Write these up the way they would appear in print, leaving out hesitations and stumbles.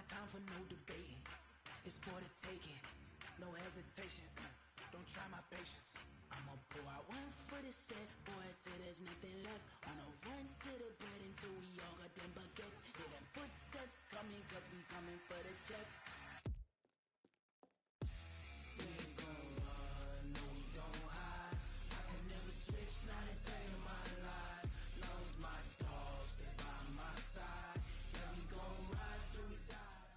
got time for no debating. It's for the taking, no hesitation. Don't try my patience. I'ma pour out one for the set, boy, till there's nothing left. On a run to the bread until we all got them baguettes. Hear them footsteps coming, cause we coming for the check. We ain't gon' run, no we don't hide. I can never switch, not a day in my life. Knows my dogs, they by my side. Yeah, we gon' ride till we die.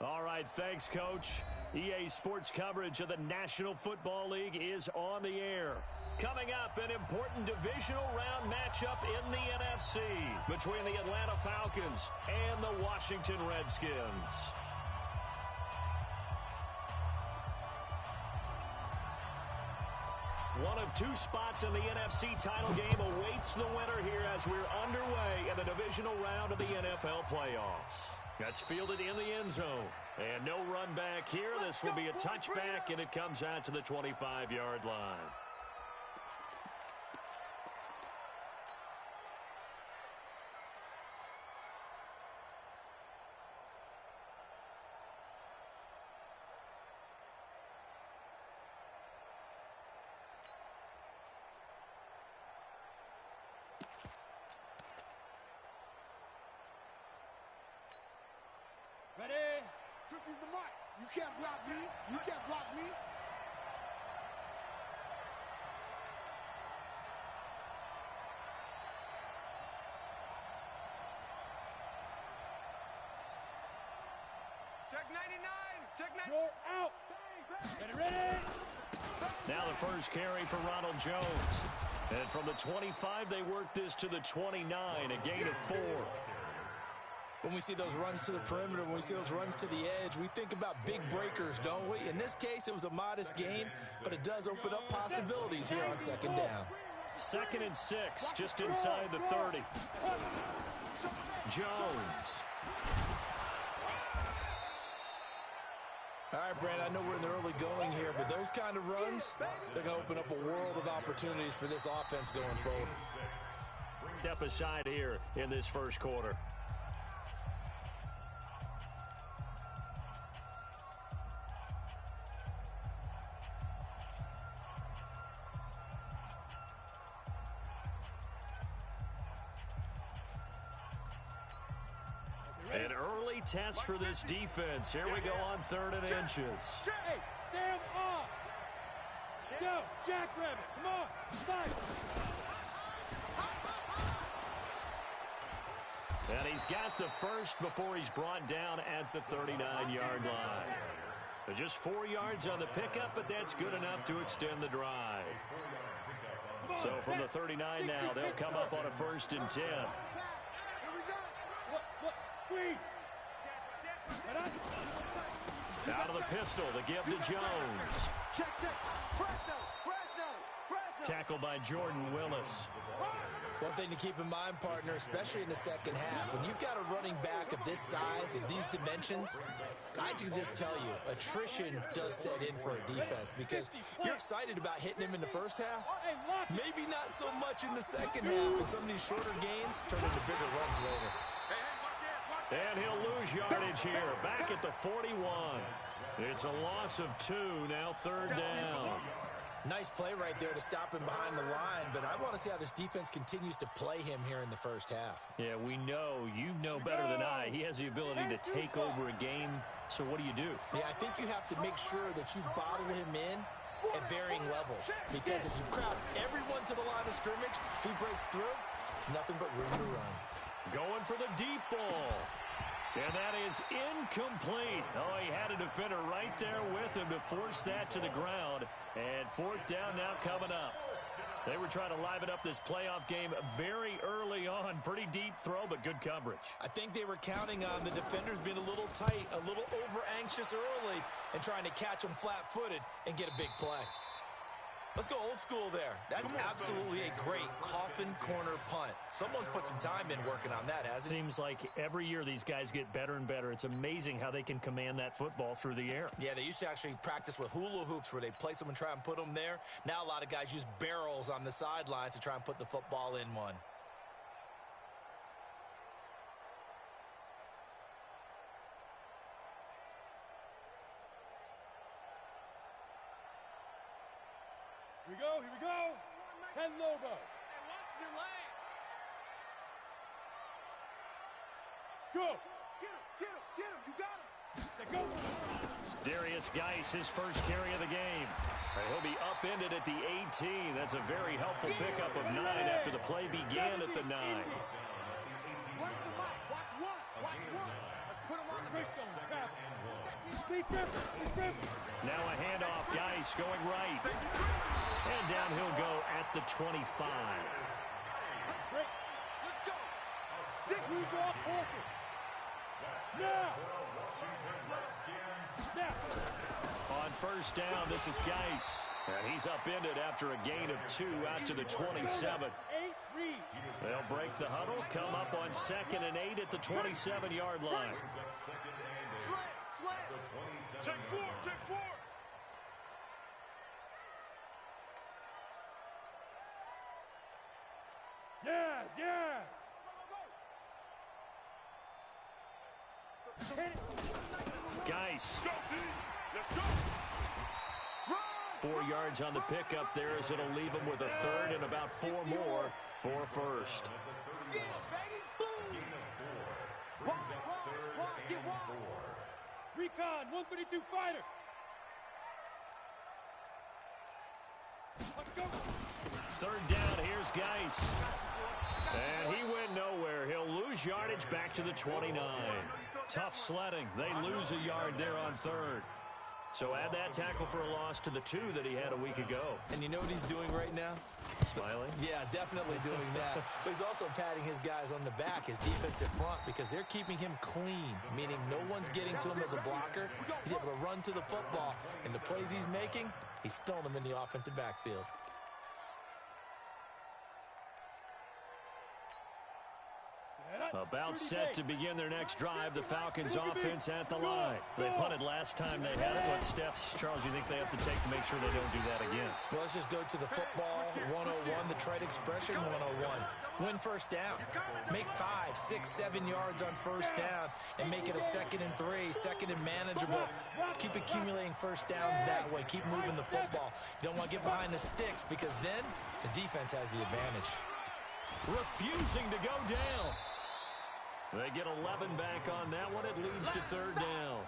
All right, thanks, Coach. EA Sports coverage of the National Football League is on the air. Coming up, an important divisional round matchup in the NFC between the Atlanta Falcons and the Washington Redskins. One of two spots in the NFC title game awaits the winner here as we're underway in the divisional round of the NFL playoffs. That's fielded in the end zone. And no run back here. This will be a touchback, and it comes out to the 25-yard line. Ready? 50's the mark. You can't block me. You can't block me. Check 99. Check 99. You're out. Ready? Now the first carry for Ronald Jones. And from the 25, they work this to the 29, a gain of 4. When we see those runs to the perimeter, when we see those runs to the edge, we think about big breakers, don't we? In this case, it was a modest gain, but it does open up possibilities here on second down. 2nd and 6, just inside the 30. Jones. All right, Brandon, I know we're in the early going here, but those kind of runs, they're going to open up a world of opportunities for this offense going forward. Step aside here in this first quarter. An early test for this defense. Here we go on 3rd and inches. Hey, Sam off. Go, Jackrabbit. Come on. Fight. And he's got the first before he's brought down at the 39-yard line. But just 4 yards on the pickup, but that's good enough to extend the drive. So from the 39 now, they'll come up on a 1st and 10. Out of the pistol, the give to Jones. Tackled by Jordan Willis. One thing to keep in mind, partner, especially in the second half, when you've got a running back of this size and these dimensions, I can just tell you, attrition does set in for a defense because you're excited about hitting him in the first half. Maybe not so much in the second half, and some of these shorter gains turn into bigger runs later. And he'll lose yardage here, back at the 41. It's a loss of 2, now 3rd down. Nice play right there to stop him behind the line, but I want to see how this defense continues to play him here in the first half. Yeah, we know, you know better than I, he has the ability to take over a game, so what do you do? Yeah, I think you have to make sure that you bottle him in at varying levels, because if you crowd everyone to the line of scrimmage, if he breaks through, it's nothing but room to run. Going for the deep ball. And that is incomplete. Oh, he had a defender right there with him to force that to the ground. And 4th down now coming up. They were trying to liven up this playoff game very early on. Pretty deep throw, but good coverage. I think they were counting on the defenders being a little tight, a little over-anxious early, and trying to catch them flat-footed and get a big play. Let's go old school there. That's absolutely a great coffin corner punt. Someone's put some time in working on that, hasn't it? Seems like every year these guys get better and better. It's amazing how they can command that football through the air. Yeah, they used to actually practice with hula hoops where they place them and try and put them there. Now a lot of guys use barrels on the sidelines to try and put the football in one. Here we go, here we go. 10 Lobo. Go. Get him, you got him. Say go. Darius Geis, his first carry of the game. He'll be upended at the 18. That's a very helpful pickup of 9 after the play began at the 9. Watch one. Let's put him on the wrist. Now a handoff, Geis going right. And down he'll go at the 25. Great. Let's go. Stick who's off focus. Now. On first down, this is Geis. And he's upended after a gain of 2 out to the 27. They'll break the huddle, come up on 2nd and 8 at the 27-yard line. Check four. Yes. Hit it. Geis. 4 yards on the pickup there as it'll leave him with a 3rd and about 4 more for first. Recon, 132 fighter. Let's go. 3rd down, here's Geis. And he went nowhere. He'll lose yardage back to the 29. Tough sledding. They lose a yard there on 3rd. So add that tackle for a loss to the 2 that he had a week ago. And you know what he's doing right now? Smiling? Yeah, definitely doing that. But he's also patting his guys on the back, his defensive front, because they're keeping him clean, meaning no one's getting to him as a blocker. He's able to run to the football, and the plays he's making, he's spilling them in the offensive backfield. About set to begin their next drive, the Falcons offense at the line. They punted last time they had it. What steps, Charles, you think they have to take to make sure they don't do that again? Well, let's just go to the football 101, the trade expression 101. Win first down. Make 5, 6, 7 yards on first down and make it a 2nd and 3, 2nd and manageable. Keep accumulating first downs that way. Keep moving the football. You don't want to get behind the sticks because then the defense has the advantage. Refusing to go down. They get 11 back on that one. It leads to 3rd down.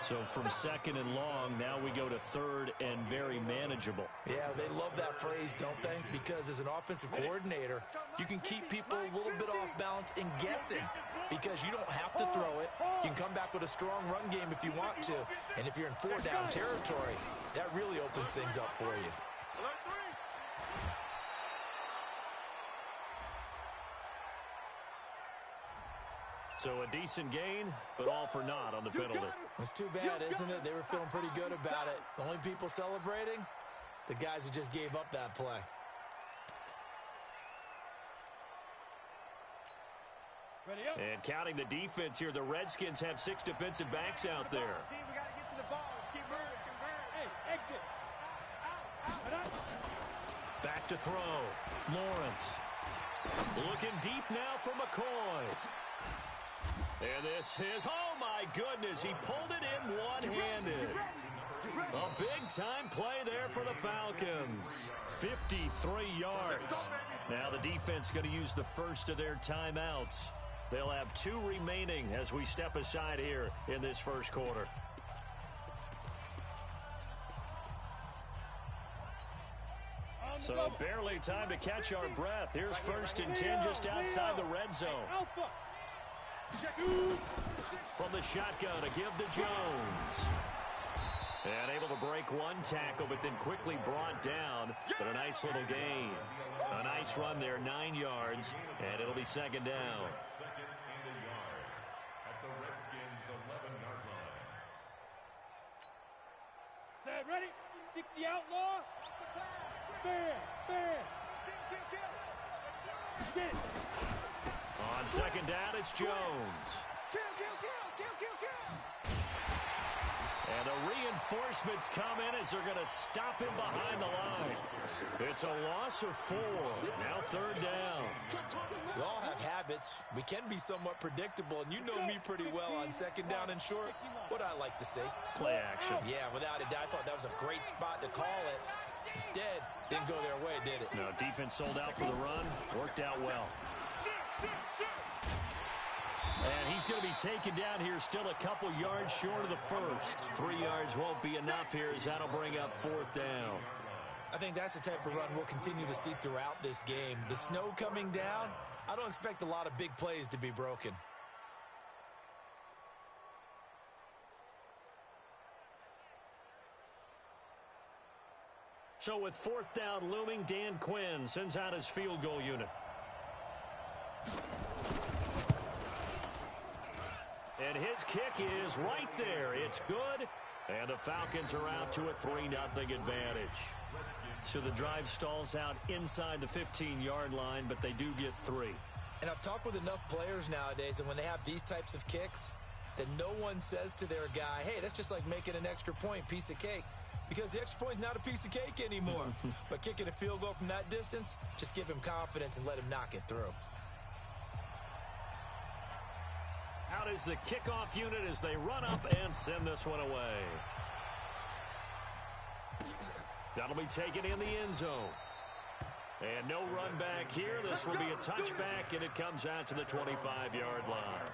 So from 2nd and long, now we go to 3rd and very manageable. Yeah, they love that phrase, don't they? Because as an offensive coordinator, you can keep people a little bit off balance and guessing because you don't have to throw it. You can come back with a strong run game if you want to. And if you're in 4-down territory, that really opens things up for you. So a decent gain, but all for naught on the penalty. It's too bad, isn't it? They were feeling pretty good about it. The only people celebrating, the guys who just gave up that play. Ready up. And counting the defense here, the Redskins have 6 defensive backs out there. Team, we got to get to the ball. Let's keep moving. Hey, exit. Out. Back to throw. Lawrence. Looking deep now for McCoy. And this is, oh my goodness, he pulled it in one-handed. A big-time play there for the Falcons. 53 yards. Now the defense going to use the first of their timeouts. They'll have 2 remaining as we step aside here in this first quarter. So barely time to catch our breath. Here's 1st and 10 just outside the red zone. From the shotgun to give to Jones. And able to break one tackle, but then quickly brought down. But a nice little gain. A nice run there, 9 yards. And it'll be 2nd down. Set, ready? 60 outlaw. Bam. Get it. On 2nd down, it's Jones. Kill. And the reinforcements come in as they're going to stop him behind the line. It's a loss of 4. Now 3rd down. We all have habits. We can be somewhat predictable, and you know me pretty well on 2nd down and short. What I like to say. Play action. Yeah, without a doubt. I thought that was a great spot to call it. Instead, didn't go their way, did it? No, defense sold out for the run. Worked out well. And he's going to be taken down here, still a couple yards short of the first. 3 yards won't be enough here, as that'll bring up 4th down. I think that's the type of run we'll continue to see throughout this game. The snow coming down, I don't expect a lot of big plays to be broken. So with 4th down looming, Dan Quinn sends out his field goal unit. And his kick is right there. It's good. And the Falcons are out to a 3-0 advantage. So the drive stalls out inside the 15-yard line, but they do get 3. And I've talked with enough players nowadays, and when they have these types of kicks, that no one says to their guy, hey, that's just like making an extra point, piece of cake. Because the extra point's not a piece of cake anymore. But kicking a field goal from that distance, just give him confidence and let him knock it through. Out is the kickoff unit as they run up and send this one away. That'll be taken in the end zone. And no run back here. This will be a touchback, and it comes out to the 25-yard line.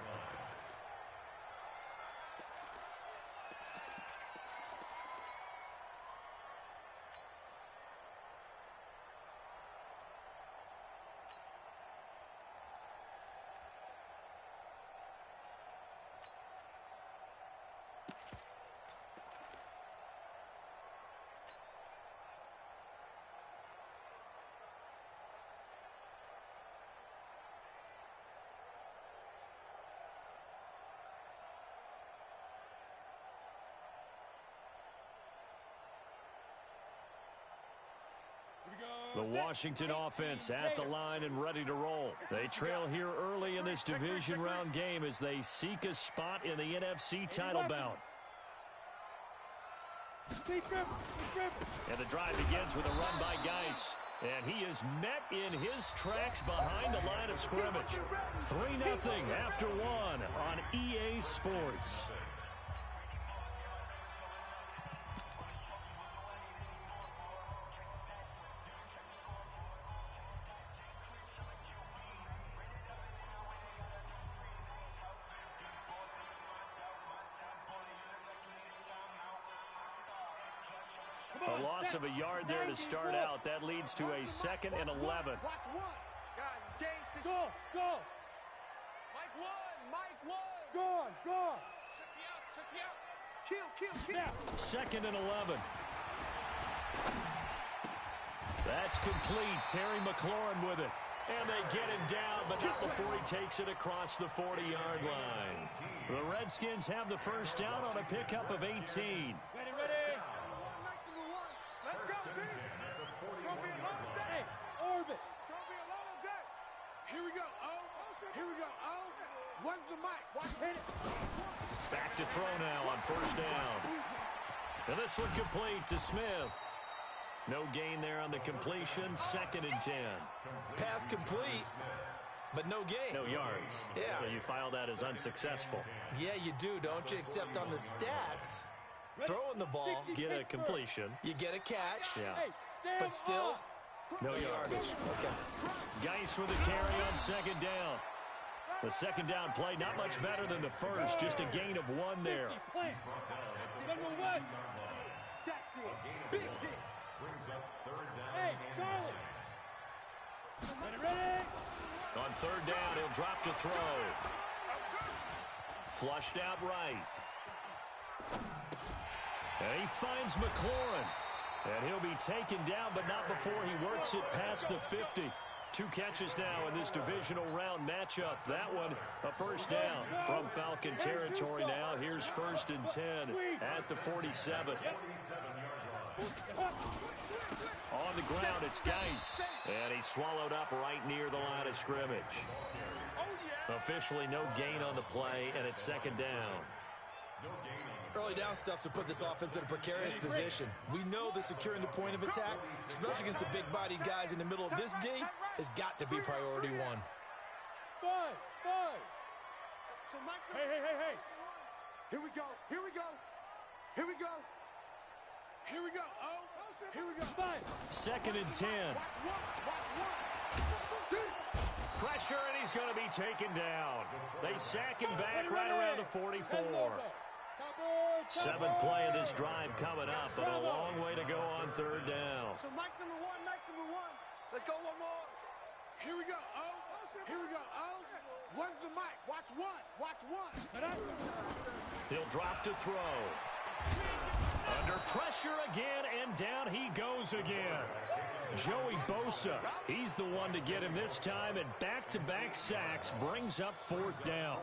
The Washington offense at the line and ready to roll. They trail here early in this division round game as they seek a spot in the NFC title bout. And the drive begins with a run by Geis. And he is met in his tracks behind the line of scrimmage. 3-0 after 1 on EA Sports. A loss of a yard there to start out. That leads to a 2nd and 11. Watch one. Guys, it's game 6. Go. Mike 1. Go on. Check me out. Kill. Yeah. 2nd and 11. That's complete. Terry McLaurin with it. And they get him down, but not before he takes it across the 40-yard line. The Redskins have the first down on a pickup of 18. Ready. Let's go, D. It's going to be a long day. Hey, orbit. It's going to be a long day. Here we go. When's the mic? Watch hit it. Back to throw now on first down. And this one complete to Smith. No gain there on the completion. 2nd and 10. Pass complete, but no gain. No yards. Yeah. So you file that as unsuccessful. Yeah, you do, don't you? Except on the stats, throwing the ball, Get a completion. you get a catch, Yeah. but still, No yardage. Okay. Geis with a carry on 2nd down. The 2nd down play, not much better than the first. Just a gain of 1 there. Hey, Charlie. Ready. On 3rd down, he'll drop to throw. Flushed out right. And he finds McLaurin. And he'll be taken down, but not before he works it past the 50. 2 catches now in this divisional round matchup. That one, a first down from Falcon territory now. Here's 1st and 10 at the 47. On the ground, it's Geis. And he's swallowed up right near the line of scrimmage. Officially no gain on the play, and it's 2nd down. Early down stuff to put this offense in a precarious position. We know that securing the point of attack, especially against the big-bodied guys in the middle of this D, has got to be priority 1. Five. Hey. Here we go. Here we go. Oh, here we go. 2nd and 10. Pressure, and he's going to be taken down. They sack him back right around the 44. 7th play of this drive coming up, but a long way to go on 3rd down. So Mike's number one. Let's go one more. Here we go. Oh, here we go. Oh, one's the mic. Watch one. He'll drop to throw. Under pressure again, and down he goes again. Joey Bosa, he's the one to get him this time, and back-to-back sacks brings up 4th down.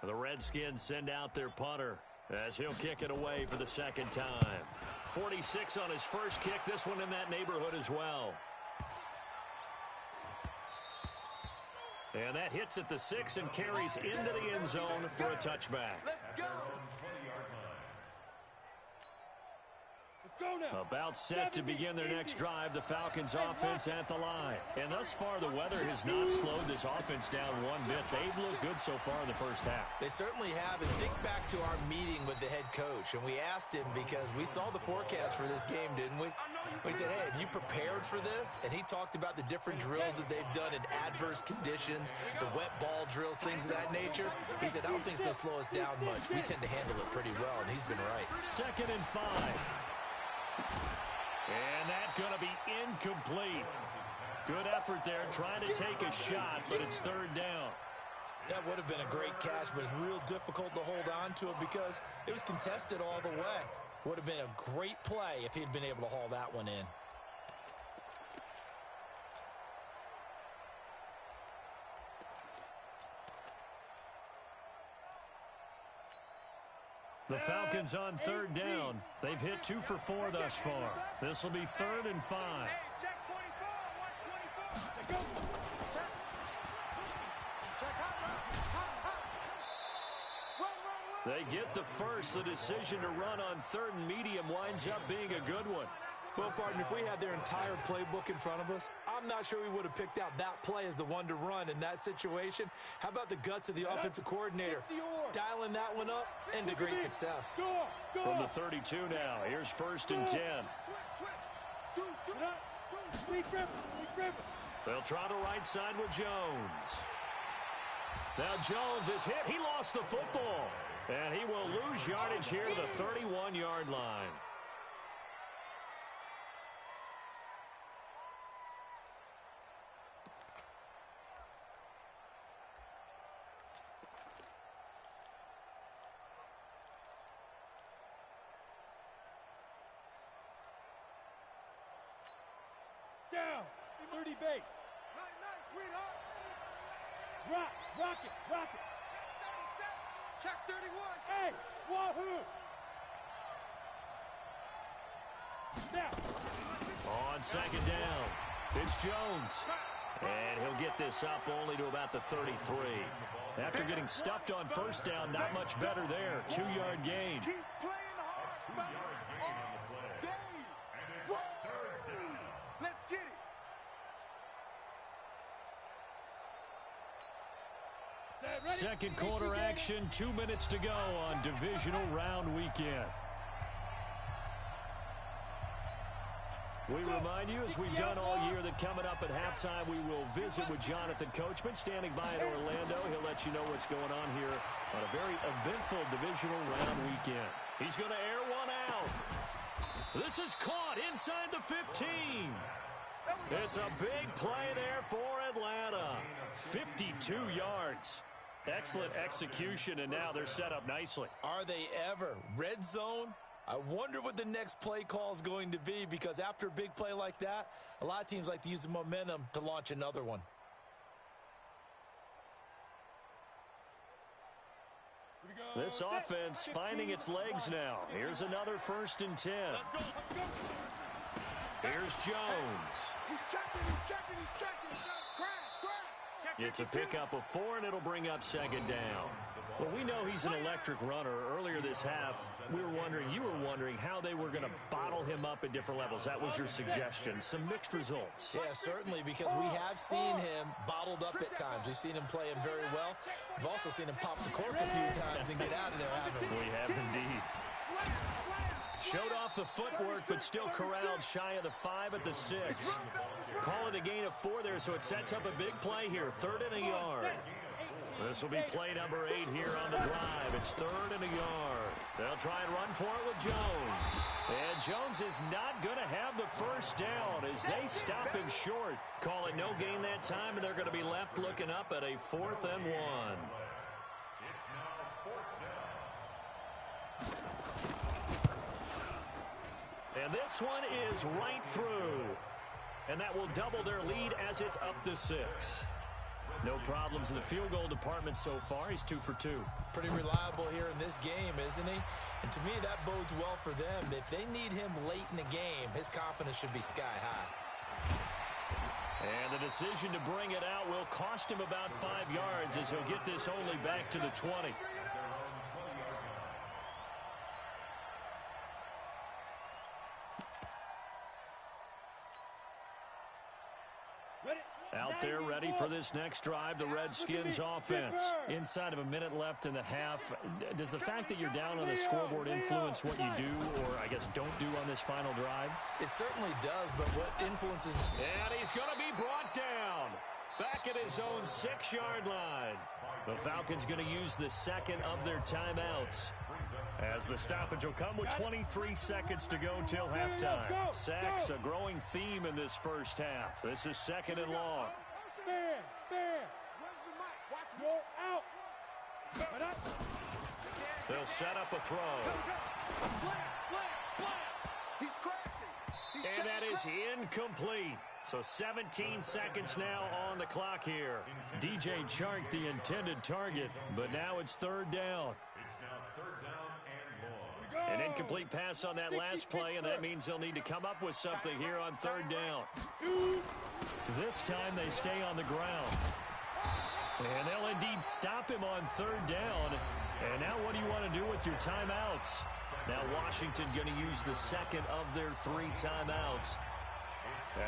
The Redskins send out their punter as he'll kick it away for the 2nd time. 46 on his first kick, this one in that neighborhood as well. And that hits at the 6 and carries into the end zone for a touchback. Let's go. About set to begin their next drive, the Falcons offense at the line. And thus far, the weather has not slowed this offense down one bit. They've looked good so far in the first half. They certainly have. And think back to our meeting with the head coach, and we asked him because we saw the forecast for this game, didn't we? We said, hey, have you prepared for this? And he talked about the different drills that they've done in adverse conditions, the wet ball drills, things of that nature. He said, I don't think it's going to slow us down much. We tend to handle it pretty well, and he's been right. 2nd and 5. And that's going to be incomplete. Good effort there, trying to take a shot, but it's 3rd down. That would have been a great catch, but it's real difficult to hold on to it because it was contested all the way. Would have been a great play if he'd been able to haul that one in. The Falcons on 3rd down. They've hit 2 for 4 thus far. This will be 3rd and 5. Hey, check 24. Watch 24. Check hot. Run. They get the first. The decision to run on 3rd and medium winds up being a good one. Well, partner, if we had their entire playbook in front of us, I'm not sure we would have picked out that play as the one to run in that situation. How about the guts of the offensive coordinator? Dialing that one up into great success. From the 32 now, here's 1st and 10. They'll try the right side with Jones. Now Jones is hit. He lost the football. And he will lose yardage here to the 31-yard line. Down, 30 base. Nice, sweetheart. Rock it. Check 31. Hey, wahoo. Now. On 2nd down, it's Jones. And he'll get this up only to about the 33. After getting stuffed on 1st down, not much better there. 2-yard gain. Keep playing the hard all day. Let's get it. 2nd quarter action, 2 minutes to go on divisional round weekend. We remind you, as we've done all year, that coming up at halftime, we will visit with Jonathan Coachman, standing by in Orlando. He'll let you know what's going on here on a very eventful divisional round weekend. He's going to air one out. This is caught inside the 15. It's a big play there for Atlanta. 52 yards. Excellent execution, and now they're set up nicely. Are they ever? Red zone? I wonder what the next play call is going to be, because after a big play like that, a lot of teams like to use the momentum to launch another one. This offense finding its legs now. Here's another 1st and 10. Here's Jones. He's checking. Crash. It's a pickup of 4, and it'll bring up 2nd down. Well, we know he's an electric runner. Earlier this half, you were wondering how they were going to bottle him up at different levels. That was your suggestion. Some mixed results. Yeah, certainly, because we have seen him bottled up at times. We've seen him play him very well. We've also seen him pop the cork a few times and get out of there, haven't we? We have indeed. Showed off the footwork, but still corralled shy of the 5 at the 6. Call it a gain of 4 there, so it sets up a big play here. 3rd and a yard. This will be play number 8 here on the drive. It's 3rd and a yard. They'll try and run for it with Jones. And Jones is not going to have the first down as they stop him short. Call it no gain that time, and they're going to be left looking up at a 4th and 1. And this one is right through. And that will double their lead as it's up to 6. No problems in the field goal department so far. He's 2 for 2. Pretty reliable here in this game, isn't he? And to me, that bodes well for them. If they need him late in the game, his confidence should be sky high. And the decision to bring it out will cost him about 5 yards as he'll get this only back to the 20. Out there ready for this next drive, the Redskins offense. Inside of a minute left in the half. Does the fact that you're down on the scoreboard influence what you do, or I guess don't do on this final drive? It certainly does, but what influences... And he's going to be brought down. Back at his own 6-yard line. The Falcons going to use the second of their timeouts, as the stoppage will come with 23 seconds to go till halftime. Sacks, a growing theme in this first half. This is 2nd and long. They'll set up a throw. And that is incomplete. So 17 seconds now on the clock here. DJ Chark, the intended target, but now it's 3rd down. An incomplete pass on that last play, and that means they'll need to come up with something here on 3rd down. This time they stay on the ground. And they'll indeed stop him on 3rd down. And now what do you want to do with your timeouts? Now Washington going to use the second of their 3 timeouts,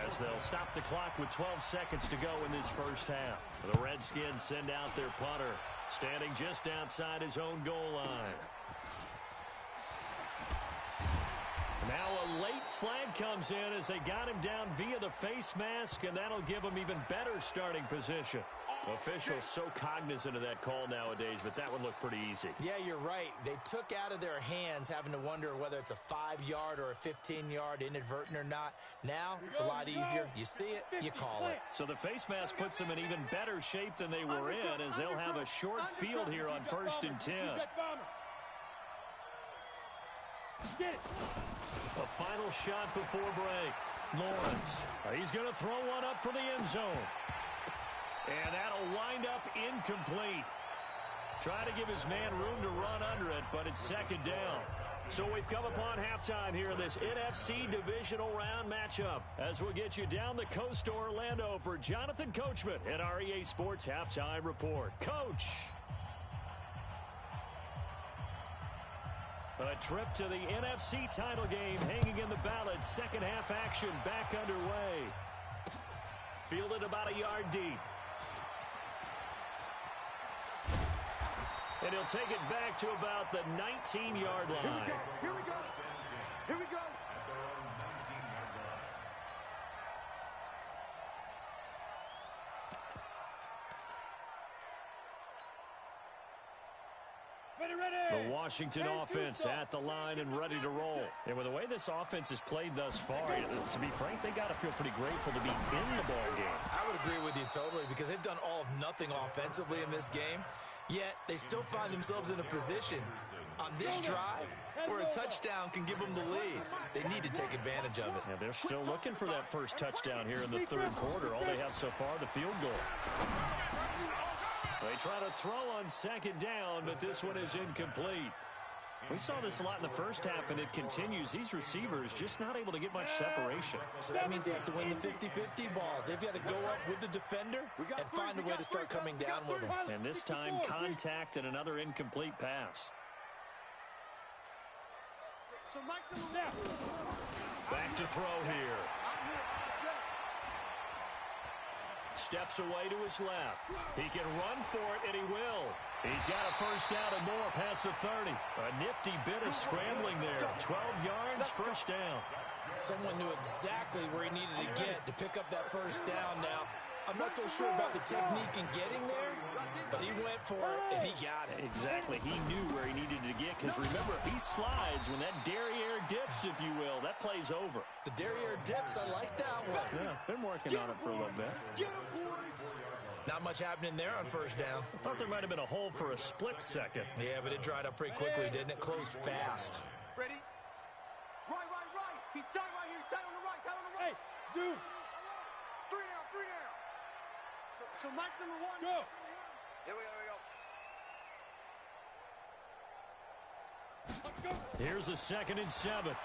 as they'll stop the clock with 12 seconds to go in this first half. The Redskins send out their punter, standing just outside his own goal line. Now a late flag comes in as they got him down via the face mask, and that'll give him even better starting position. Officials so cognizant of that call nowadays, but that would look pretty easy. Yeah, you're right. They took out of their hands having to wonder whether it's a 5-yard or a 15-yard inadvertent or not. Now, it's a lot easier. You see it, you call it. So the face mask puts them in even better shape than they were in, as they'll have a short field here on 1st and 10. A final shot before break. Lawrence, he's going to throw one up for the end zone. And that'll wind up incomplete. Try to give his man room to run under it, but it's 2nd down. So we've come upon halftime here in this NFC Divisional Round matchup, as we'll get you down the coast to Orlando for Jonathan Coachman at our EA Sports Halftime Report. Coach. A trip to the NFC title game hanging in the balance. Second half action back underway. Fielded about a yard deep. And he'll take it back to about the 19-yard line. Here we go. Here we go. The Washington offense at the line and ready to roll. And with the way this offense has played thus far, to be frank, they got to feel pretty grateful to be in the ball game. I would agree with you totally, because they've done all of nothing offensively in this game, yet they still find themselves in a position on this drive where a touchdown can give them the lead. They need to take advantage of it. Yeah, they're still looking for that first touchdown here in the 3rd quarter. All they have so far, the field goal. They try to throw on 2nd down, but this one is incomplete. We saw this a lot in the first half, and it continues. These receivers just not able to get much separation. So that means they have to win the 50-50 balls. They've got to go up with the defender and find a way to start coming down with them. And this time, contact and another incomplete pass. Back to throw here. Steps away to his left. He can run for it, and he will. He's got a first down and more past the 30. A nifty bit of scrambling there. 12 yards, first down. Someone knew exactly where he needed to get to pick up that first down now. I'm not so sure about the technique in getting there, but he went for it, and he got it. Exactly. He knew where he needed to get, because remember, if he slides, when that derriere dips, if you will, that play's over. The derriere dips, I like that one. Yeah, been working on it for a little bit. Not much happening there on first down. I thought there might have been a hole for a split second. Yeah, but it dried up pretty quickly, didn't it? Closed fast. Ready? Right. He's tight right here. He's tight on the right. Hey, zoom. Three down. So Mike's number one. Go. Here we go. Let's go. Here's a 2nd and 7.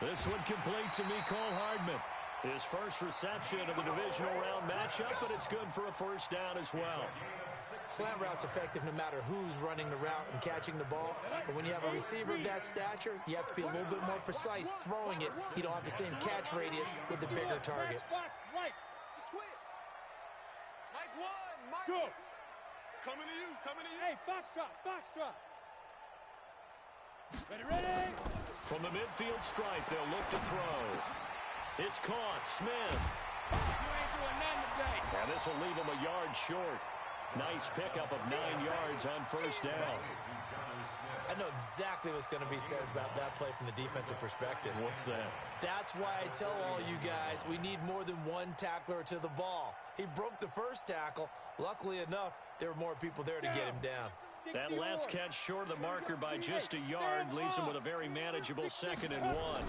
This one complete to Mecole Hardman. His first reception of the divisional round matchup, but it's good for a first down as well. Slant route's effective no matter who's running the route and catching the ball. But when you have a receiver of that stature, you have to be a little bit more precise throwing it. You don't have the same catch radius with the bigger targets. Right. The twins. Mike one. Mike. Go. Coming to you. Hey, foxtrot. Ready. From the midfield stripe, they'll look to throw. It's caught. Smith. You ain't doing nothing today. And this will leave him a yard short. Nice pickup of 9 yards on first down. I know exactly what's going to be said about that play from the defensive perspective. What's that? That's why I tell all you guys we need more than one tackler to the ball. He broke the first tackle. Luckily enough, there were more people there to get him down. That last catch short of the marker by just a yard leaves him with a very manageable 2nd and 1.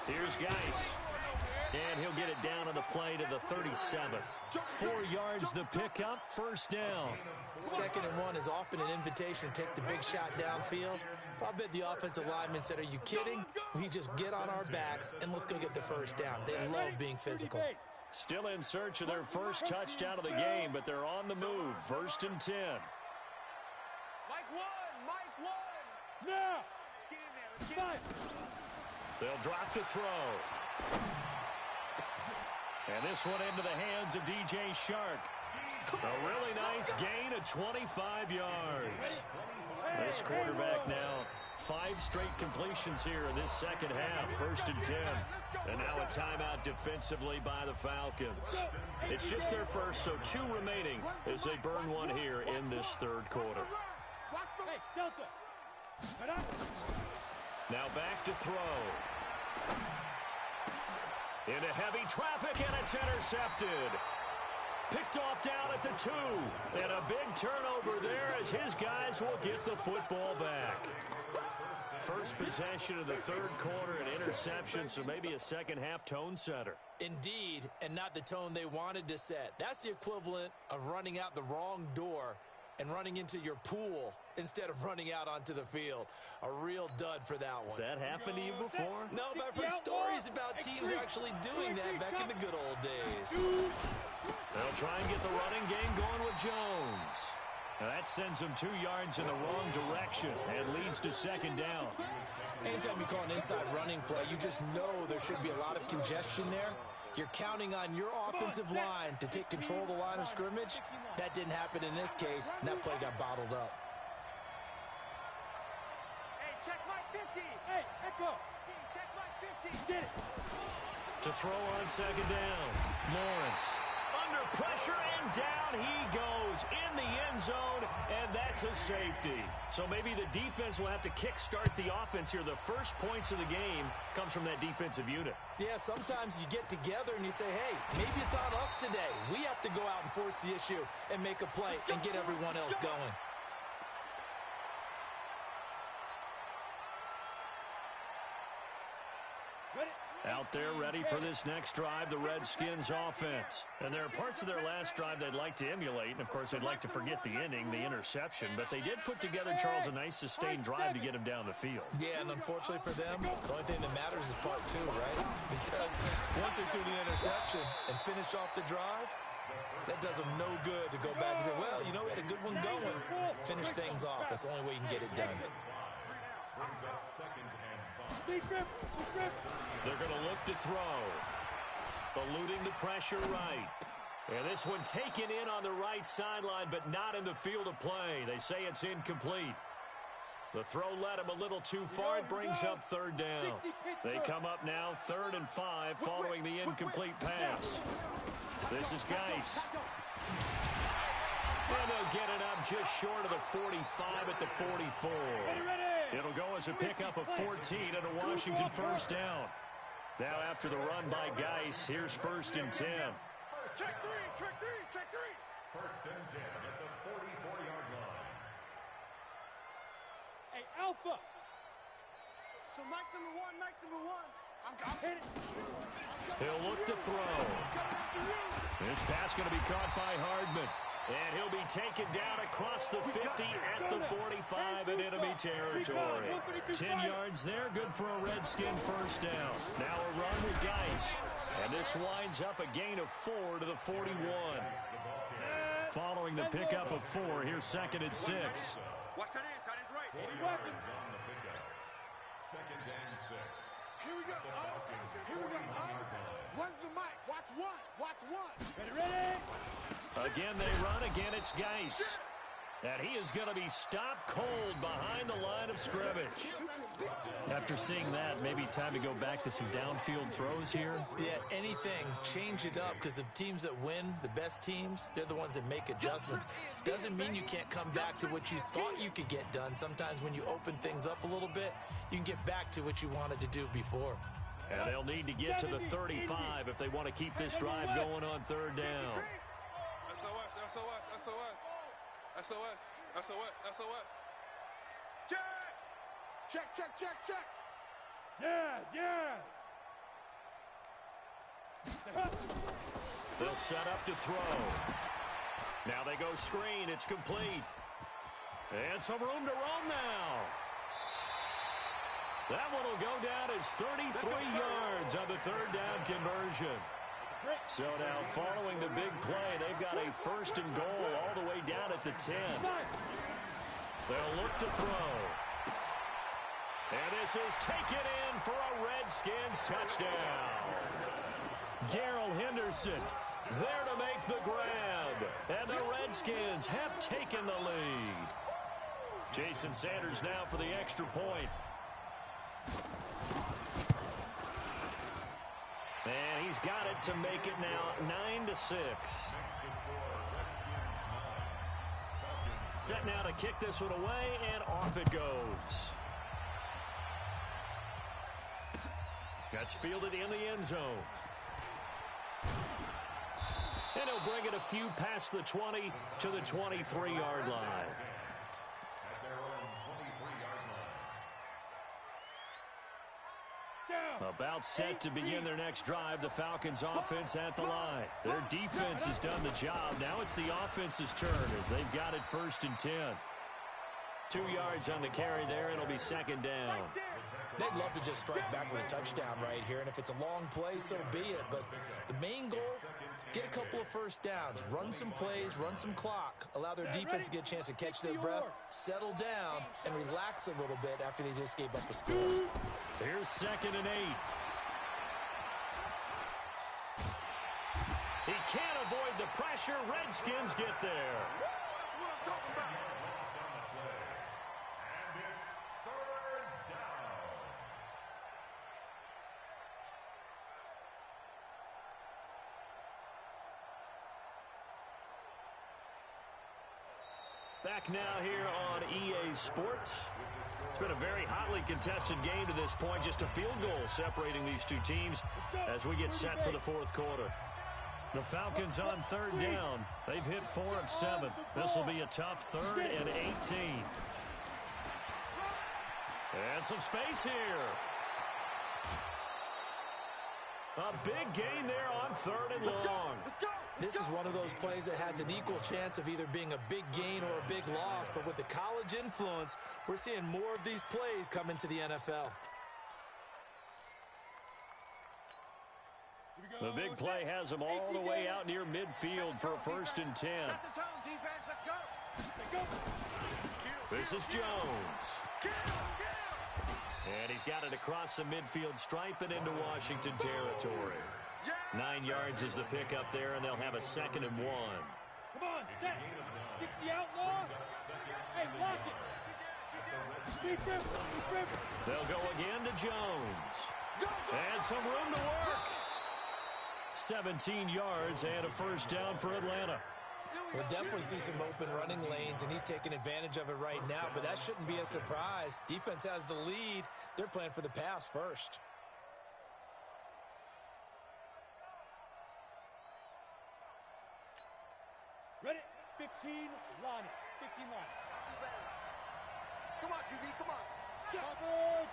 Here's Geis. And he'll get it down on the play to the 37. 4 yards the pickup, first down. 2nd and 1 is often an invitation to take the big shot downfield. I bet the offensive lineman said, are you kidding? We just get on our backs and let's go get the first down. They love being physical. Still in search of their first touchdown of the game, but they're on the move. 1st and 10. Mike one. Now. Get in there. Let's get in there. They'll drop the throw. And this one into the hands of DJ Shark. A really nice gain of 25 yards. This quarterback now, 5 straight completions here in this second half. 1st and 10. And now a timeout defensively by the Falcons. It's just their first, so 2 remaining as they burn one here in this 3rd quarter. Hey, Delta. Now back to throw. Into heavy traffic, and it's intercepted. Picked off down at the 2. And a big turnover there as his guys will get the football back. First possession of the 3rd quarter, an interception, so maybe a second half tone setter. Indeed, and not the tone they wanted to set. That's the equivalent of running out the wrong door and running into your pool instead of running out onto the field. A real dud for that one. Has that happened to you before? No, but I've heard stories about teams actually doing that back in the good old days. They'll try and get the running game going with Jones. Now that sends them 2 yards in the wrong direction and leads to 2nd down. Anytime you call an inside running play, you just know there should be a lot of congestion there. You're counting on your offensive line to take control of the line of scrimmage. That didn't happen in this case, and that play got bottled up. Hey, check Mike 50. Hey, Echo. Check Mike 50. Get it. To throw on 2nd down, Lawrence. Under pressure, and down he goes in the end zone, and that's a safety. So maybe the defense will have to kickstart the offense here. The first points of the game comes from that defensive unit. Yeah, sometimes you get together and you say, hey, maybe it's on us today. We have to go out and force the issue and make a play and get everyone else going. Out there ready for this next drive, the Redskins offense. And there are parts of their last drive they'd like to emulate. And, of course, they'd like to forget the ending, the interception. But they did put together, Charles, a nice sustained drive to get him down the field. Yeah, and unfortunately for them, the only thing that matters is part 2, right? Because once they do the interception and finish off the drive, that does them no good to go back and say, well, you know, we had a good one going. Finish things off. That's the only way you can get it done. They're going to look to throw. Eluding the pressure right. And this one taken in on the right sideline, but not in the field of play. They say it's incomplete. The throw led him a little too far. It brings up third down. They come up now 3rd and 5 following the incomplete pass. This is Geis. And they'll get it up just short of the 45 at the 44. It'll go as a pickup of 14 and a Washington first down. Now after the run by Geis, here's 1st and 10. Check three, check three, check three. 1st and 10 at the 44-yard line. Hey, Alpha. So Mike's number one. I'm hit it. He'll look to throw. This pass going to be caught by Hardman. And he'll be taken down across the 50 at the 45 in enemy territory. 10 yards there, good for a Redskin first down. Now a run with Geis. And this winds up a gain of 4 to the 41. Following the pickup of 4, here's 2nd and 6. Watch that end, tight end's right. On the pickup. 2nd and 6. Here we go. One's the mic. Watch one. Ready? Again they run, again it's Geis. And he is going to be stopped cold behind the line of scrimmage. After seeing that, maybe time to go back to some downfield throws here. Yeah, anything. Change it up, because the teams that win, the best teams, they're the ones that make adjustments. Doesn't mean you can't come back to what you thought you could get done. Sometimes when you open things up a little bit, you can get back to what you wanted to do before. And they'll need to get to the 35 if they want to keep this drive going on 3rd down. SOS. Check. Yes. They'll set up to throw. Now they go screen. It's complete. And some room to roam now. That one will go down as 33 yards on the 3rd down conversion. So now following the big play, they've got a 1st and goal all the way down at the 10. They'll look to throw. And this is taken in for a Redskins touchdown. Darrell Henderson there to make the grab. And the Redskins have taken the lead. Jason Sanders now for the extra point. And he's got it to make it now 9-6. Set now to kick this one away, and off it goes. That's fielded in the end zone. And he'll bring it a few past the 20 to the 23-yard line. About set to begin their next drive. The Falcons offense at the line. Their defense has done the job. Now it's the offense's turn as they've got it 1st and 10. 2 yards on the carry there. It'll be 2nd down. They'd love to just strike back with a touchdown right here, and if it's a long play, so be it. But the main goal, get a couple of first downs, run some plays, run some clock, allow their defense to get a chance to catch their breath, settle down, and relax a little bit after they just gave up a score. Here's 2nd and 8. He can't avoid the pressure. Redskins get there. Back now here on EA Sports. It's been a very hotly contested game to this point. Just a field goal separating these two teams as we get set for the 4th quarter. The Falcons on 3rd down. They've hit 4 of 7. This will be a tough 3rd and 18. And some space here. A big gain there on 3rd and long. This is one of those plays that has an equal chance of either being a big gain or a big loss, but with the college influence, we're seeing more of these plays come into the NFL. The big play has them all the way out near midfield for a 1st and 10. Set the tone, defense. Let's go. This is Jones. And he's got it across the midfield stripe and into Washington territory. Yeah. 9 yards is the pickup there, and they'll have a 2nd and 1. Come on, set. 60 outlaw. Hey, block it. They'll go again to Jones. And some room to work. 17 yards and a 1st down for Atlanta. We'll definitely see some open running lanes, and he's taking advantage of it right now, but that shouldn't be a surprise. Defense has the lead. They're playing for the pass first. Ready? 15 line. 15 line. Come on, QB, come on. Chopper!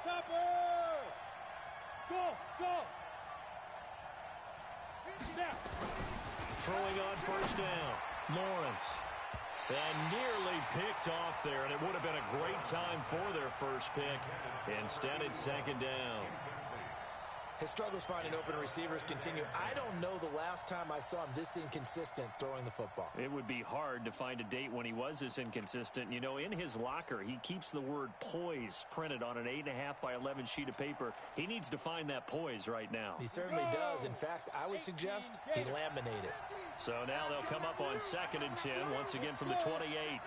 Go! Snap! Throwing on 1st down. Lawrence. And nearly picked off there, and it would have been a great time for their first pick. Instead, it's 2nd down. His struggles finding open receivers continue. I don't know the last time I saw him this inconsistent throwing the football. It would be hard to find a date when he was this inconsistent. You know, in his locker, he keeps the word poise printed on an 8.5 by 11 sheet of paper. He needs to find that poise right now. He certainly does. In fact, I would suggest he laminate it. So now they'll come up on 2nd and 10, once again from the 28.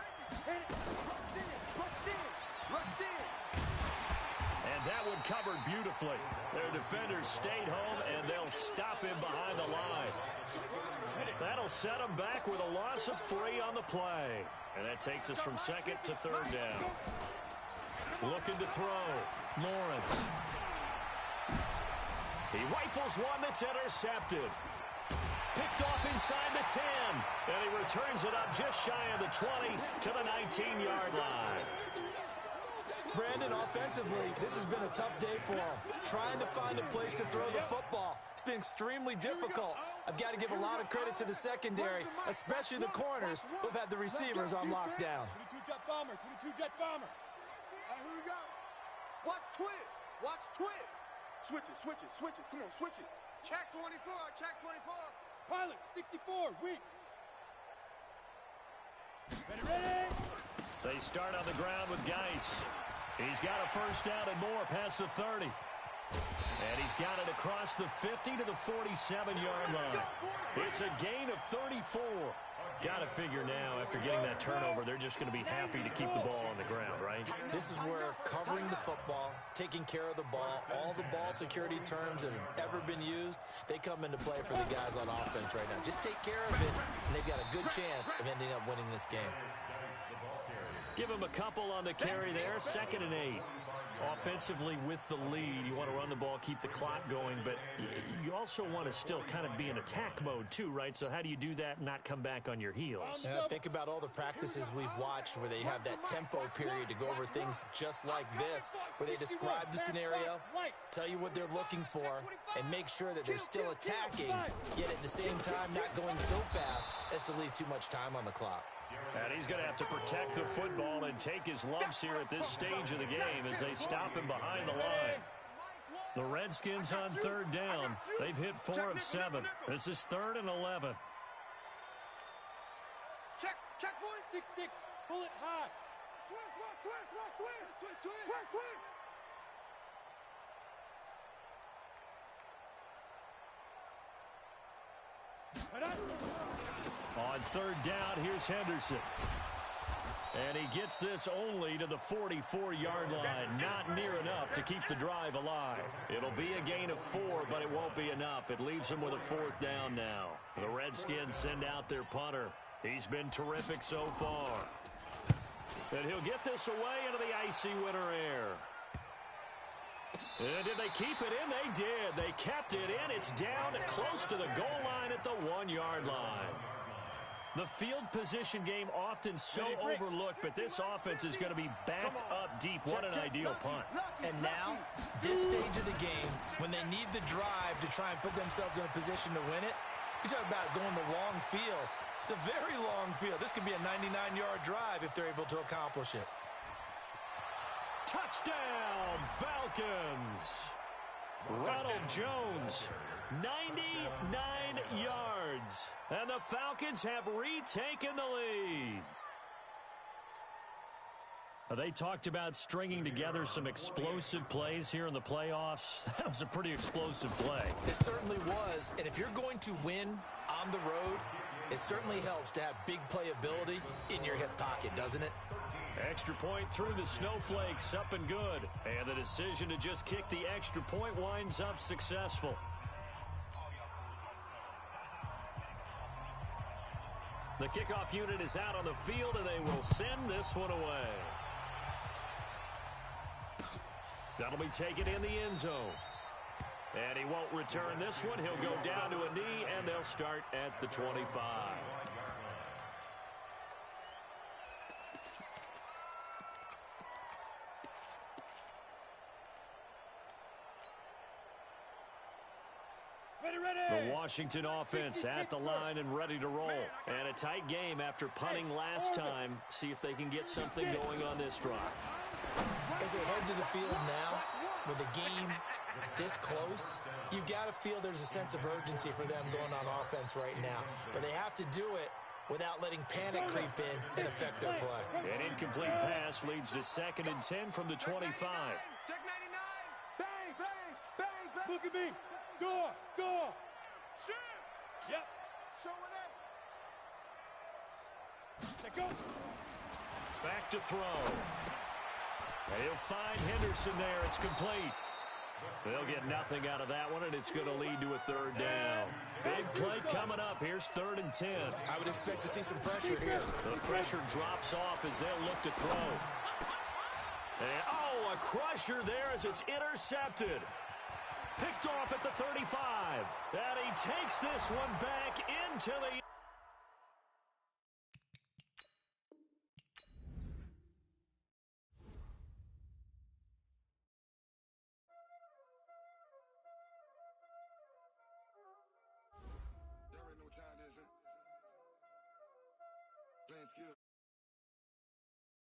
And that one covered beautifully. Their defenders stayed home, and they'll stop him behind the line. That'll set him back with a loss of 3 on the play. And that takes us from 2nd to 3rd down. Looking to throw. Lawrence. He rifles one that's intercepted. Picked off inside the 10. And he returns it up just shy of the 20 to the 19-yard line. Brandon, offensively, this has been a tough day for him. Trying to find a place to throw the football. It's been extremely difficult. I've got to give a lot of credit to the secondary, especially the corners who've had the receivers on lockdown. 22 jet bomber. All right, here we go. Watch twist. Switch it. Come on, switch it. Check 24. Pilot, 64, weak. Ready? They start on the ground with Geis. He's got a 1st down and more past the 30. And he's got it across the 50 to the 47-yard line. It's a gain of 34. Got to figure now, after getting that turnover, they're just going to be happy to keep the ball on the ground, right? This is where covering the football, taking care of the ball, all the ball security terms that have ever been used, they come into play for the guys on offense right now. Just take care of it, and they've got a good chance of ending up winning this game. Give him a couple on the carry there. 2nd and 8. Offensively with the lead, you want to run the ball, keep the clock going, but you also want to still kind of be in attack mode too, right? So how do you do that and not come back on your heels? Think about all the practices we've watched where they have that tempo period to go over things just like this, where they describe the scenario, tell you what they're looking for, and make sure that they're still attacking, yet at the same time not going so fast as to leave too much time on the clock. And he's going to have to protect the football and take his lumps here at this stage of the game as they stop him behind the line. The Redskins on 3rd down. They've hit 4 of 7. This is 3rd and 11. Check 6-6, pull it high. Twist. On 3rd down, here's Henderson. And he gets this only to the 44-yard line. Not near enough to keep the drive alive. It'll be a gain of 4, but it won't be enough. It leaves him with a 4th down now. The Redskins send out their punter. He's been terrific so far. And he'll get this away into the icy winter air. And did they keep it in? They did. They kept it in. It's down close to the goal line at the 1-yard line. The field position game often so overlooked, but this offense is going to be backed up deep. What an ideal punt. And now, this stage of the game, when they need the drive to try and put themselves in a position to win it, you talk about going the long field, the very long field. This could be a 99-yard drive if they're able to accomplish it. Touchdown, Falcons. Ronald Jones, 99 yards. And the Falcons have retaken the lead. They talked about stringing together some explosive plays here in the playoffs. That was a pretty explosive play. It certainly was, and if you're going to win on the road, it certainly helps to have big playability in your hip pocket, doesn't it? Extra point through the snowflakes, up and good. And the decision to just kick the extra point winds up successful. The kickoff unit is out on the field, and they will send this one away. That'll be taken in the end zone. And he won't return this one. He'll go down to a knee, and they'll start at the 25. The Washington offense at the line and ready to roll. And a tight game after punting last time. See if they can get something going on this drive. As they head to the field now, with the game this close, you've got to feel there's a sense of urgency for them going on offense right now. But they have to do it without letting panic creep in and affect their play. An incomplete pass leads to 2nd and 10 from the 25. Check 99. Bang, bang, bang, bang. Look at me. Door, door. Shoot. Yep. Showing it. Check go. Back to throw. He'll find Henderson there. It's complete. They'll get nothing out of that one, and it's going to lead to a 3rd down. Big play coming up. Here's 3rd and 10. I would expect to see some pressure here. The pressure drops off as they'll look to throw. And, oh, a crusher there as it's intercepted. Picked off at the 35. And he takes this one back into the